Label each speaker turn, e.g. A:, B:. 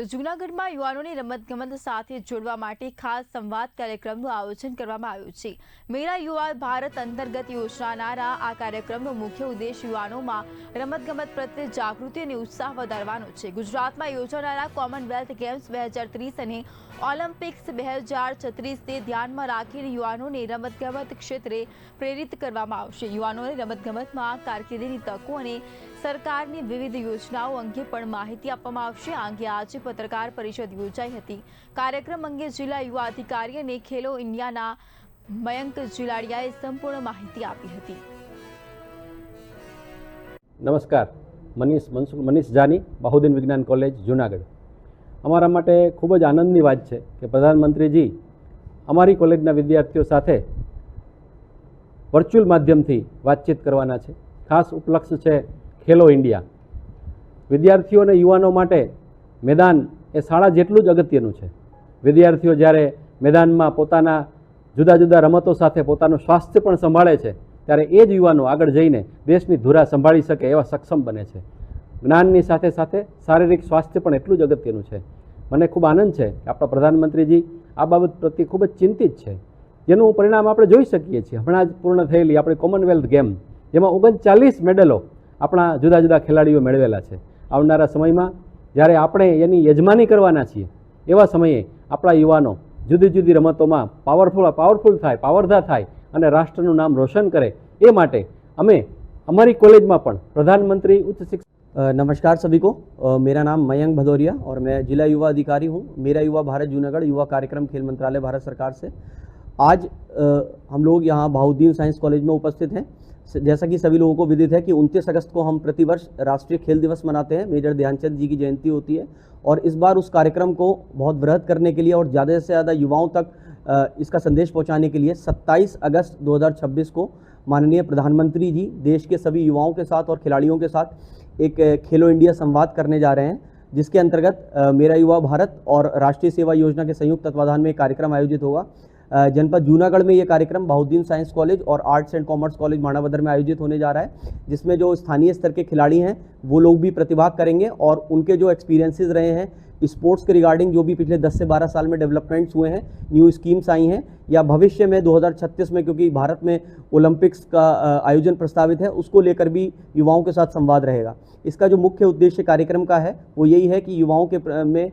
A: તો જૂનાગઢમાં યુવાનોને રમતગમત સાથે જોડવા માટે ખાસ સંવાદ કાર્યક્રમનું આયોજન કરવામાં આવ્યું છે। મેરા યુવા ભારત અંતર્ગત યોજાનારા આ કાર્યક્રમનો મુખ્ય ઉદ્દેશ યુવાનોમાં રમતગમત પ્રત્યે જાગૃતિ અને ઉત્સાહ વધારવાનો છે। ગુજરાતમાં યોજાનારા કોમનવેલ્થ ગેમ્સ 2030 અને ઓલિમ્પિક્સ 2036ને ધ્યાનમાં રાખીને યુવાનોને રમતગમત ક્ષેત્રે પ્રેરિત કરવામાં આવશે। યુવાનોને રમતગમતમાં કારકિર્દીની તકો અને સરકારની વિવિધ યોજનાઓ અંગે પણ માહિતી આપવામાં આવશે। આ અંગે આજે પત્રકાર પરિષદ યોજાઈ હતી। કાર્યક્રમ અંગે જિલ્લા યુવા અધિકારી અને ખેલો ઇન્ડિયાના મયંક જીલાડિયાએ સંપૂર્ણ માહિતી આપી હતી।
B: નમસ્કાર, મનીષ જાની, બાહુદીન વિજ્ઞાન કોલેજ જૂનાગઢ। અમારા માટે ખૂબ જ આનંદની વાત છે કે પ્રધાનમંત્રીજી અમારી કોલેજના વિદ્યાર્થીઓ સાથે વર્ચ્યુઅલ માધ્યમથી વાતચીત કરવાના છે। ખાસ ઉપલક્ષ્ય છે ખેલો ઇન્ડિયા। વિદ્યાર્થીઓ અને યુવાનો માટે મેદાન એ શાળા જેટલું જ અગત્યનું છે। વિદ્યાર્થીઓ જ્યારે મેદાનમાં પોતાના જુદા જુદા રમતો સાથે પોતાનું સ્વાસ્થ્ય પણ સંભાળે છે ત્યારે એ જ યુવાનો આગળ જઈને દેશની ધુરા સંભાળી શકે એવા સક્ષમ બને છે। જ્ઞાનની સાથે સાથે શારીરિક સ્વાસ્થ્ય પણ એટલું જ અગત્યનું છે। મને ખૂબ આનંદ છે કે આપણા પ્રધાનમંત્રીજી આ બાબત પ્રત્યે ખૂબ જ ચિંતિત છે, જેનું પરિણામ આપણે જોઈ શકીએ છીએ। હમણાં જ પૂર્ણ થયેલી આપણી કોમનવેલ્થ ગેમ, જેમાં 39 મેડલો આપણા જુદા જુદા ખેલાડીઓ મેળવેલા છે। આવનારા સમયમાં જ્યારે આપણે એની યજમાની કરવાના છીએ એવા સમયે આપણા યુવાનો જુદી જુદી રમતોમાં પાવરફુલ થાય, પાવરધા થાય અને રાષ્ટ્રનું નામ રોશન કરે એ માટે અમે અમારી કોલેજમાં પણ પ્રધાનમંત્રી ઉચ્ચ शिक्षा।
C: नमस्कार सभी को। मेरा नाम मयंक भदौरिया और मैं जिला युवा अधिकारी हूँ। मेरा युवा भारत जूनागढ़ युवा कार्यक्रम खेल मंत्रालय भारत सरकार से। आज हम लोग यहाँ बाहुद्दीन साइंस कॉलेज में उपस्थित हैं। जैसा कि सभी लोगों को विदित है कि 29 अगस्त को हम प्रतिवर्ष राष्ट्रीय खेल दिवस मनाते हैं। मेजर ध्यानचंद जी की जयंती होती है और इस बार उस कार्यक्रम को बहुत वृहद करने के लिए और ज़्यादा से ज़्यादा युवाओं तक इसका संदेश पहुंचाने के लिए 27 अगस्त 2026 को माननीय प्रधानमंत्री जी देश के सभी युवाओं के साथ और खिलाड़ियों के साथ एक खेलो इंडिया संवाद करने जा रहे हैं, जिसके अंतर्गत मेरा युवा भारत और राष्ट्रीय सेवा योजना के संयुक्त तत्वाधान में कार्यक्रम आयोजित होगा। जनपद जूनागढ़ में ये कार्यक्रम बाहुद्दीन साइंस कॉलेज और arts and commerce college Manavadar में आयोजित होने जा रहा है, जिसमें जो स्थानीय स्तर के खिलाड़ी हैं वो लोग भी प्रतिभाग करेंगे और उनके जो एक्सपीरियंसेस रहे हैं स्पोर्ट्स के रिगार्डिंग, जो भी पिछले 10 से 12 साल में डेवलपमेंट्स हुए हैं, न्यू स्कीम्स आई हैं या भविष्य में 2036 में क्योंकि भारत में ओलंपिक्स का आयोजन प्रस्तावित है, उसको लेकर भी युवाओं के साथ संवाद रहेगा। इसका जो मुख्य उद्देश्य कार्यक्रम का है वो यही है कि युवाओं के में